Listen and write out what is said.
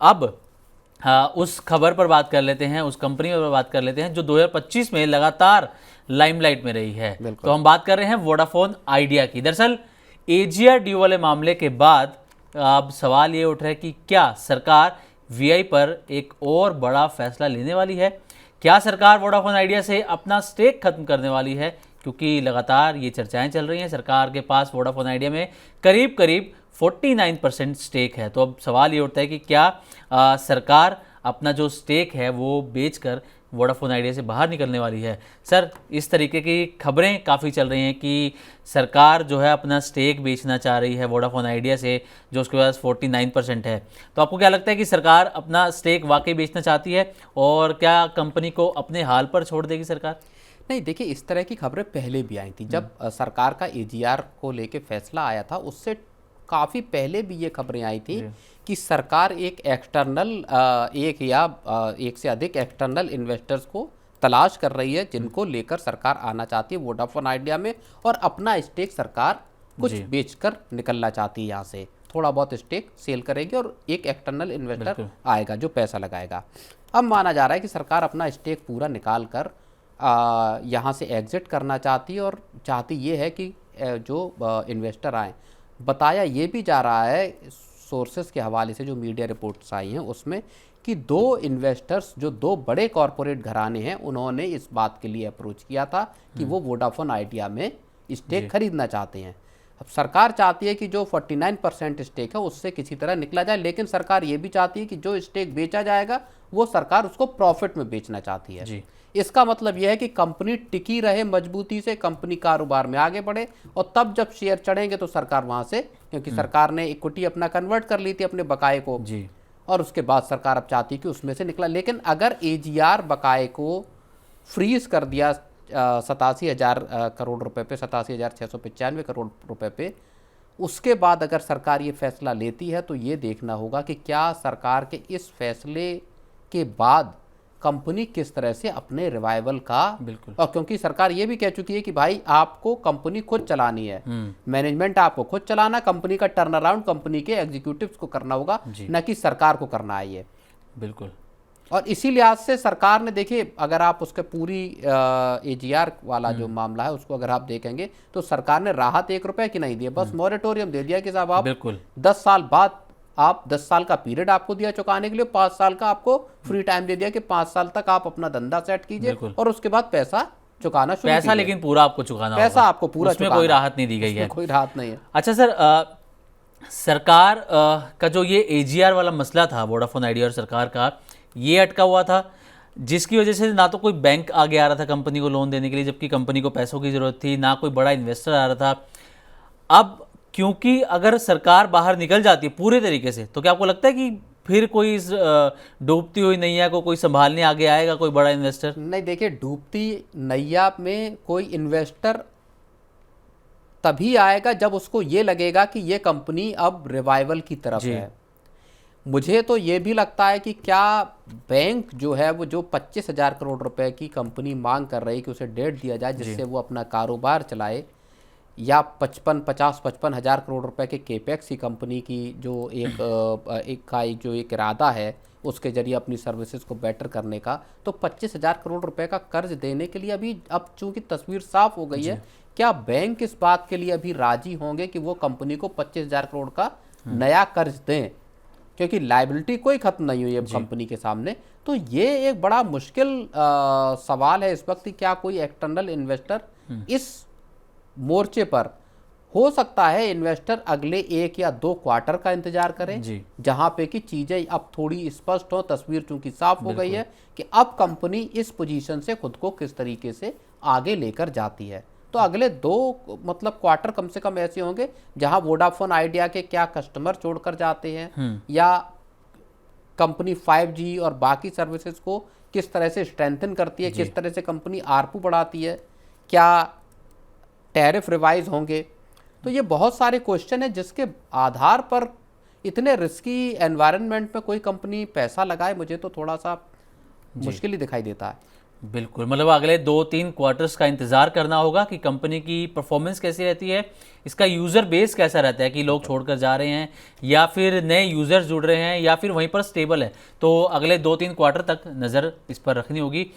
अब उस खबर पर बात कर लेते हैं, उस कंपनी पर बात कर लेते हैं जो 2025 में लगातार लाइमलाइट में रही है। तो हम बात कर रहे हैं वोडाफोन आइडिया की। दरअसल एजीआर ड्यू वाले मामले के बाद अब सवाल ये उठ रहा है कि क्या सरकार वीआई पर एक और बड़ा फैसला लेने वाली है? क्या सरकार वोडाफोन आइडिया से अपना स्टेक खत्म करने वाली है? क्योंकि लगातार ये चर्चाएं चल रही हैं, सरकार के पास वोडाफोन आइडिया में करीब करीब 49% स्टेक है। तो अब सवाल ये उठता है कि क्या सरकार अपना जो स्टेक है वो बेचकर वोडाफोन आइडिया से बाहर निकलने वाली है? सर, इस तरीके की खबरें काफ़ी चल रही हैं कि सरकार जो है अपना स्टेक बेचना चाह रही है वोडाफोन आइडिया से, जो उसके पास 49% है। तो आपको क्या लगता है कि सरकार अपना स्टेक वाकई बेचना चाहती है और क्या कंपनी को अपने हाल पर छोड़ देगी सरकार? नहीं, देखिए, इस तरह की खबरें पहले भी आई थी। जब सरकार का एजीआर को लेके फैसला आया था, उससे काफ़ी पहले भी ये खबरें आई थी कि सरकार एक एक्सटर्नल एक से अधिक एक्सटर्नल इन्वेस्टर्स को तलाश कर रही है, जिनको लेकर सरकार आना चाहती है वोडाफोन आइडिया में और अपना स्टेक सरकार कुछ बेचकर निकलना चाहती है। यहाँ से थोड़ा बहुत स्टेक सेल करेगी और एक एक्सटर्नल इन्वेस्टर आएगा जो पैसा लगाएगा। अब माना जा रहा है कि सरकार अपना स्टेक पूरा निकाल कर यहाँ से एग्जिट करना चाहती है और चाहती ये है कि जो इन्वेस्टर आए। बताया ये भी जा रहा है सोर्सेस के हवाले से, जो मीडिया रिपोर्ट्स आई हैं उसमें, कि दो इन्वेस्टर्स जो दो बड़े कॉरपोरेट घराने हैं, उन्होंने इस बात के लिए अप्रोच किया था कि वो वोडाफोन आइडिया में स्टेक खरीदना चाहते हैं। अब सरकार चाहती है कि जो 49% स्टेक है उससे किसी तरह निकला जाए, लेकिन सरकार ये भी चाहती है कि जो स्टेक बेचा जाएगा वो सरकार उसको प्रॉफिट में बेचना चाहती है। इसका मतलब यह है कि कंपनी टिकी रहे मजबूती से, कंपनी कारोबार में आगे बढ़े, और तब जब शेयर चढ़ेंगे तो सरकार वहां से, क्योंकि सरकार ने इक्विटी अपना कन्वर्ट कर ली थी अपने बकाये को, और उसके बाद सरकार अब चाहती है कि उसमें से निकला। लेकिन अगर एजीआर बकाये को फ्रीज कर दिया 87,000 करोड़ रुपए पे, 87,695 करोड़ रुपए पे, उसके बाद अगर सरकार ये फैसला लेती है तो ये देखना होगा कि क्या सरकार के इस फैसले के बाद कंपनी किस तरह से अपने रिवाइवल का, और क्योंकि सरकार ये भी कह चुकी है कि भाई आपको कंपनी खुद चलानी है, मैनेजमेंट आपको खुद चलाना, कंपनी का टर्न अराउंड कंपनी के एग्जीक्यूटिव्स को करना होगा, न कि सरकार को करना है ये। बिल्कुल। और इसी लिहाज से सरकार ने, देखिए, अगर आप उसके पूरी एजीआर वाला जो मामला है उसको अगर आप देखेंगे तो सरकार ने राहत 1 रुपए की नहीं दी, बस मॉरेटोरियम दे दिया कि साहब आप 10 साल बाद, आप 10 साल का पीरियड आपको दिया चुकाने के लिए, 5 साल का आपको फ्री टाइम दे दिया कि 5 साल तक आप अपना धंधा सेट कीजिए और उसके बाद पैसा चुकाना शुरू कीजिए। लेकिन पूरा आपको चुकाना होगा। पैसा आपको पूरा उसमें कोई राहत नहीं दी गई है। कोई राहत नहीं है। अच्छा सर, सरकार का जो ये एजीआर वाला मसला था वोडाफोन आइडिया और सरकार का, ये अटका हुआ था, जिसकी वजह से ना तो कोई बैंक आगे आ रहा था कंपनी को लोन देने के लिए, जबकि कंपनी को पैसों की ज़रूरत थी, ना कोई बड़ा इन्वेस्टर आ रहा था। अब क्योंकि अगर सरकार बाहर निकल जाती है पूरे तरीके से, तो क्या आपको लगता है कि फिर कोई इस डूबती हुई नैया को कोई संभालने आगे आएगा, कोई बड़ा इन्वेस्टर? नहीं, देखिए, डूबती नैया में कोई इन्वेस्टर तभी आएगा जब उसको ये लगेगा कि ये कंपनी अब रिवाइवल की तरफ है। मुझे तो ये भी लगता है कि क्या बैंक जो है वो जो 25,000 करोड़ रुपए की कंपनी मांग कर रही है कि उसे डेट दिया जाए जिससे वो अपना कारोबार चलाए, या 55 हज़ार करोड़ रुपए के केपेक्स की कंपनी की जो एक इरादा है उसके जरिए अपनी सर्विसेज को बेटर करने का, तो 25,000 करोड़ रुपए का कर्ज देने के लिए अभी, अब चूंकि तस्वीर साफ हो गई है, क्या बैंक इस बात के लिए अभी राजी होंगे कि वो कंपनी को 25,000 करोड़ का नया कर्ज दें, क्योंकि लायबिलिटी कोई खत्म नहीं हुई है कंपनी के सामने। तो ये एक बड़ा मुश्किल सवाल है इस वक्त कि क्या कोई एक्सटर्नल इन्वेस्टर इस मोर्चे पर, हो सकता है इन्वेस्टर अगले 1 या 2 क्वार्टर का इंतजार करें, जहां पे कि चीजें अब थोड़ी स्पष्ट हो, तस्वीर चूंकि साफ हो गई है कि अब कंपनी इस पोजीशन से खुद को किस तरीके से आगे लेकर जाती है। तो अगले 2 क्वार्टर कम से कम ऐसे होंगे जहां वोडाफोन आइडिया के क्या कस्टमर छोड़कर जाते हैं, या कंपनी 5G और बाकी सर्विसेज को किस तरह से स्ट्रेंथन करती है, किस तरह से कंपनी आरपू बढ़ाती है, क्या टैरिफ रिवाइज होंगे। तो ये बहुत सारे क्वेश्चन है जिसके आधार पर इतने रिस्की एनवायरनमेंट में कोई कंपनी पैसा लगाए, मुझे तो थोड़ा सा मुश्किल ही दिखाई देता है। बिल्कुल, मतलब अगले 2-3 क्वार्टर्स का इंतज़ार करना होगा कि कंपनी की परफॉर्मेंस कैसी रहती है, इसका यूज़र बेस कैसा रहता है कि लोग छोड़कर जा रहे हैं या फिर नए यूज़र्स जुड़ रहे हैं या फिर वहीं पर स्टेबल है। तो अगले 2-3 क्वार्टर तक नज़र इस पर रखनी होगी।